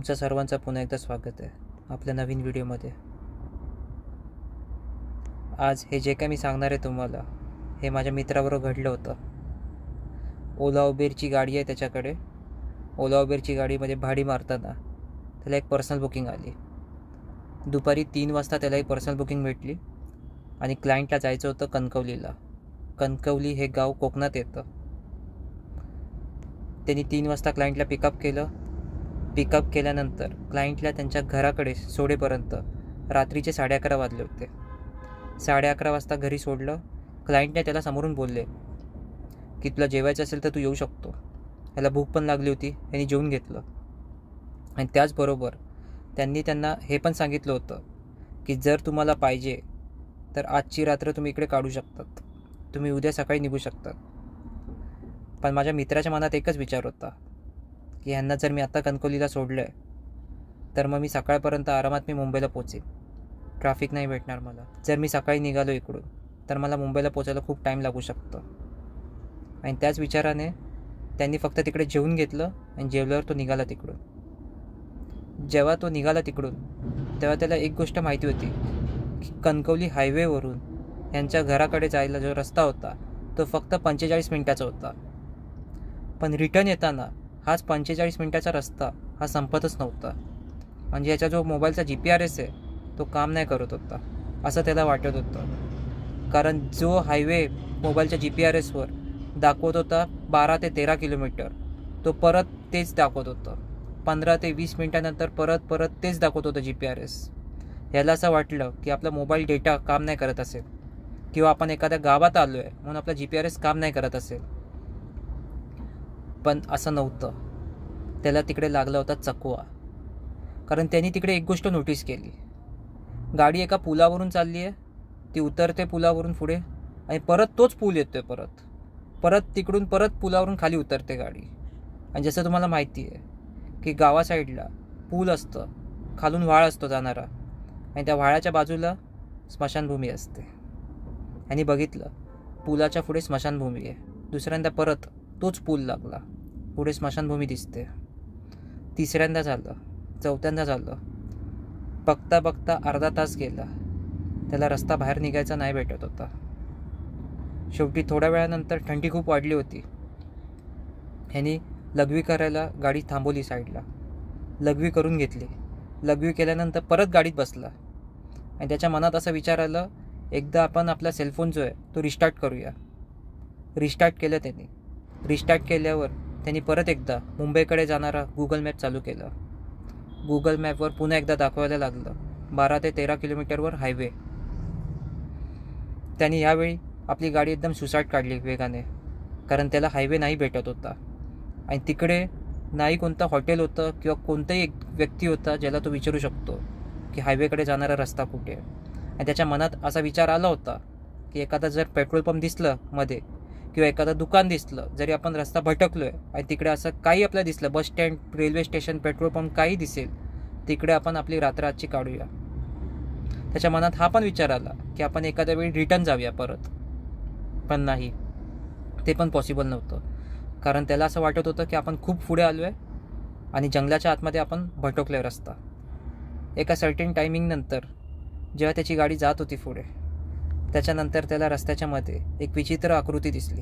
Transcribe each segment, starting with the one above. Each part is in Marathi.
तुमच्या सर्वांचं पुन्हा एकदा स्वागत आहे आपल्या नवीन व्हिडिओमध्ये. आज हे जे काही मी सांगणार आहे तुम्हाला, हे माझ्या मित्राबरोबर घडलं होतं. ओला उबेरची गाडी आहे त्याच्याकडे. ओला उबेरची गाडीमध्ये भाडी मारताना त्याला एक पर्सनल बुकिंग आली. दुपारी 3 वाजता त्याला एक पर्सनल बुकिंग भेटली आणि क्लायंटला जायचं होतं कणकवलीला. कणकवली हे गाव कोकणात येतं. त्यांनी 3 वाजता क्लायंटला पिकअप केलं. पिकअप केल्यानंतर क्लायंटला त्यांच्या घराकडे सोडेपर्यंत रात्रीचे 11:30 वाजले होते. 11:30 वाजता घरी सोडलं. क्लायंटने त्याला समोरून बोलले की तुला जेवायचं असेल तर तू येऊ शकतो. त्याला भूक पण लागली होती, त्यांनी जेवून घेतलं. आणि त्याचबरोबर त्यांनी त्यांना हे पण सांगितलं होतं की जर तुम्हाला पाहिजे तर आजची रात्र तुम्ही इकडे काढू शकतात, तुम्ही उद्या सकाळी निघू शकतात. पण माझ्या मित्राच्या मनात एकच विचार होता की ह्यांना जर मी आत्ता कणकवलीला सोडलं आहे तर मग मी सकाळपर्यंत आरामात मी मुंबईला पोचेन. ट्रॅफिक नाही भेटणार मला. जर मी सकाळी निघालो इकडून तर मला मुंबईला पोचायला खूप टाईम लागू शकतो. आणि त्याच विचाराने त्यांनी फक्त तिकडे जेवून घेतलं आणि जेवल्यावर तो निघाला तिकडून. जेव्हा तो निघाला तिकडून तेव्हा त्याला एक गोष्ट माहिती होती की कणकवली हायवेवरून यांच्या घराकडे जायला जो रस्ता होता तो फक्त 45 मिनिटाचा होता. पण रिटर्न येताना हाच 45 मिनिटाचा रस्ता हा संपतच नव्हता. म्हणजे याचा जो मोबाईलचा GPS आहे तो काम नाही करत होता असं त्याला वाटत होतं. कारण जो हायवे मोबाईलच्या GPRSवर दाखवत होता 12 ते 13 किलोमीटर, तो परत तेच दाखवत होतं. 15 ते 20 मिनिटानंतर परत तेच दाखवत होतं GPRS. याला असं वाटलं की आपला मोबाईल डेटा काम नाही करत असेल किंवा आपण एखाद्या गावात आलो आहे म्हणून आपला GPS काम नाही करत असेल. पण असं नव्हतं. त्याला तिकडे लागला होता चकवा. कारण त्यांनी तिकडे एक गोष्ट नोटीस केली. गाडी एका पुलावरून चालली आहे, ती उतरते पुलावरून पुढे आणि परत तोच पूल येतो आहे, परत तिकडून परत पुलावरून खाली उतरते गाडी. आणि जसं तुम्हाला माहिती आहे की गावा साईडला पूल असतं, खालून व्हाळ असतो जाणारा, आणि त्या व्हाळाच्या बाजूला स्मशानभूमी असते. आणि बघितलं पुलाच्या पुढे स्मशानभूमी आहे. दुसऱ्यांदा परत तोच पूल लागला, पुढे स्मशानभूमी दिसते. तिसऱ्यांदा झालं, चौथ्यांदा झालं. बघता अर्धा तास गेला. त्याला रस्ता बाहेर निघायचा नाही भेटत होता. शेवटी थोड्या वेळानंतर थंडी खूप वाढली होती. ह्यानी लघवी करायला गाडी थांबवली साईडला. लघवी करून घेतली. लघवी केल्यानंतर परत गाडीत बसला आणि त्याच्या मनात असं विचार आलं, एकदा आपण आपला सेलफोन जो आहे तो रिस्टार्ट करूया. रिस्टार्ट केलं त्यांनी. रिस्टार्ट केल्यावर त्यांनी परत एकदा मुंबईकडे जाणारा गुगल मॅप चालू केला. गुगल मॅपवर पुन्हा एकदा दाखवायला लागलं 12 ते 13 किलोमीटरवर हायवे. त्यांनी यावेळी आपली गाडी एकदम सुसाट काढली वेगाने, कारण त्याला हायवे नाही भेटत होता. आणि तिकडे नाही कोणतं हॉटेल होतं किंवा कोणताही एक व्यक्ती होता ज्याला तो विचारू शकतो की हायवेकडे जाणारा रस्ता कुठे आहे. आणि त्याच्या मनात असा विचार आला होता की एखादा जर पेट्रोल पंप दिसलं मध्ये किंवा एखादं दुकान दिसलं, जरी आपण रस्ता भटकलो आहे आणि तिकडे असं काही आपल्याला दिसलं, bus stand, railway station, petrol pump काही दिसेल, तिकडे आपण आपली रात्र आजची काढूया. त्याच्या मनात हा पण विचार आला की आपण एखाद्या वेळी रिटर्न जाऊया परत. पण नाही, ते पण पॉसिबल नव्हतं. कारण त्याला असं वाटत होतं की आपण खूप पुढे आलो आहे आणि जंगलाच्या आतमध्ये आपण भटकलो आहे रस्ता. एका सर्टेन टायमिंगनंतर जेव्हा त्याची गाडी जात होती पुढे, त्याच्यानंतर त्याला रस्त्याच्या मध्ये एक विचित्र आकृती दिसली.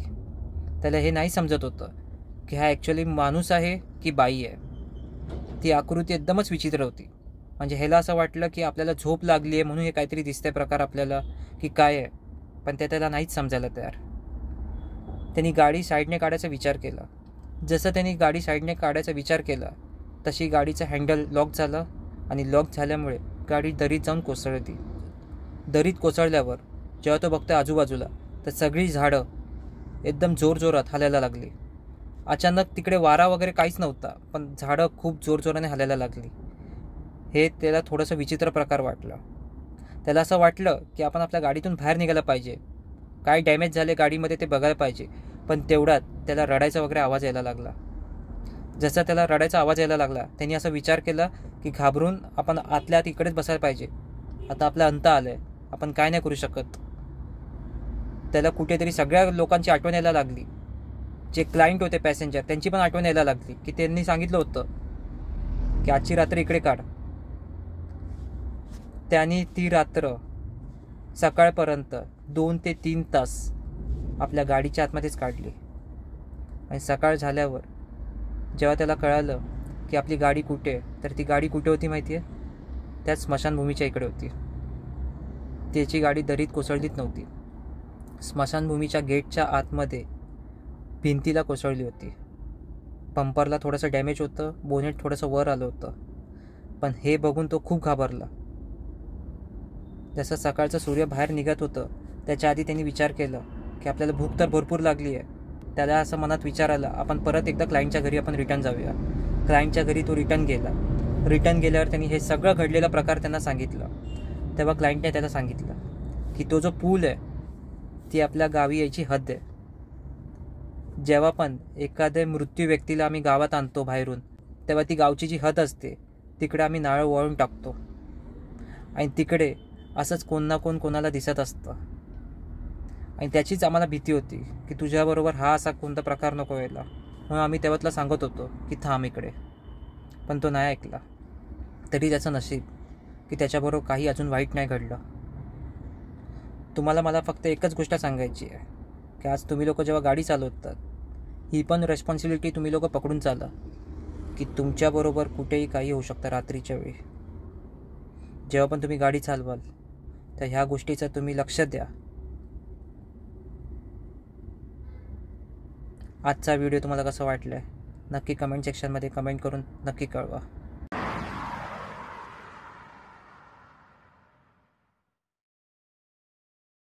त्याला हे नाही समजत होतं की हा ॲक्च्युली माणूस आहे की बाई आहे. ती आकृती एकदमच विचित्र होती. म्हणजे ह्याला असं वाटलं की आपल्याला झोप लागली आहे म्हणून हे काहीतरी दिसतंय प्रकार आपल्याला की काय आहे, पण ते त्याला नाहीच समजायला तयार. त्यांनी गाडी साईडने काढायचा विचार केला. जसं त्यांनी गाडी साईडने काढायचा विचार केला तशी गाडीचं हँडल लॉक झालं आणि लॉक झाल्यामुळे गाडी दरीत जाऊन कोसळली. दरीत कोसळल्यावर जेव्हा तो बघतोय आजूबाजूला तर सगळी झाडं एकदम जोरजोरात हलायला लागली. अचानक तिकडे वारा वगैरे काहीच नव्हता, पण झाडं खूप जोरजोराने हलायला लागली. हे त्याला थोडंसं विचित्र प्रकार वाटला. त्याला असं वाटलं की आपण आपल्या गाडीतून बाहेर निघायला पाहिजे, काय डॅमेज झाले गाडीमध्ये ते बघायला पाहिजे. पण तेवढ्यात त्याला रडायचा वगैरे आवाज यायला लागला. जसा त्याला रडायचा आवाज यायला लागला त्यांनी असा विचार केला की घाबरून आपण आतल्या आत इकडेच बसायला पाहिजे. आता आपला अंत आलं आहे, आपण काय नाही करू शकत. त्याला कुठेतरी सगळ्या लोकांची आठवण यायला लागली. जे क्लायंट होते पॅसेंजर त्यांची पण आठवण यायला लागली की त्यांनी सांगितलं होतं की आजची रात्र इकडे काढ. त्यांनी ती रात्र सकाळपर्यंत 2 ते 3 तास आपल्या गाडीच्या आतमध्येच काढली. आणि सकाळ झाल्यावर जेव्हा त्याला कळालं की आपली गाडी कुठे आहे, तर ती गाडी कुठे होती माहिती आहे? त्याच स्मशानभूमीच्या इकडे होती. त्याची गाडी दरीत कोसळलीच नव्हती. स्मशानभूमीच्या गेटच्या आतमध्ये भिंतीला कोसळली होती. पंपरला थोडंसं डॅमेज होतं, बोनेट थोडंसं वर आलं होतं. पण हे बघून तो खूप घाबरला. जसं सकाळचं सूर्य बाहेर निघत होतं त्याच्या आधी त्यांनी विचार केला की आपल्याला भूक तर भरपूर लागली आहे. त्याला असं मनात विचार आला, आपण परत एकदा क्लायंटच्या घरी आपण रिटर्न जाऊया. क्लायंटच्या घरी तो रिटर्न गेला. रिटर्न गेल्यावर त्यांनी हे सगळं घडलेला प्रकार त्यांना सांगितलं. तेव्हा क्लायंटने त्याला सांगितलं की तो जो पूल आहे ती आपल्या गावी यायची हद्द आहे. जेव्हा पण एखाद्या मृत्यू व्यक्तीला आम्ही गावात आणतो बाहेरून, तेव्हा ती गावची जी हद असते तिकडे आम्ही नारळ वळून टाकतो. आणि तिकडे असंच कोण ना कोण कोणाला दिसत असतं. आणि त्याचीच आम्हाला भीती होती की तुझ्याबरोबर हा असा कोणता प्रकार नको व्हायला, म्हणून आम्ही तेव्हा तुला सांगत होतो की थांब इकडे. पण तो नाही ऐकला. तरी त्याचं नशीब की त्याच्याबरोबर काही अजून वाईट नाही घडलं. तुम्हाला मला फक्त एकच गोष्ट सांगायची आहे की आज तुम्ही लोक जेव्हा गाडी चालवतात, ही पण रेस्पॉन्सिबिलिटी तुम्ही लोक पकडून चाला की तुमच्याबरोबर कुठेही काही होऊ शकतं रात्रीच्या वेळी. जेव्हा पण तुम्ही गाडी चालवाल तर ह्या गोष्टीचं तुम्ही लक्ष द्या. आजचा व्हिडिओ तुम्हाला कसं वाटलं आहे नक्की कमेंट सेक्शनमध्ये कमेंट करून नक्की कळवा.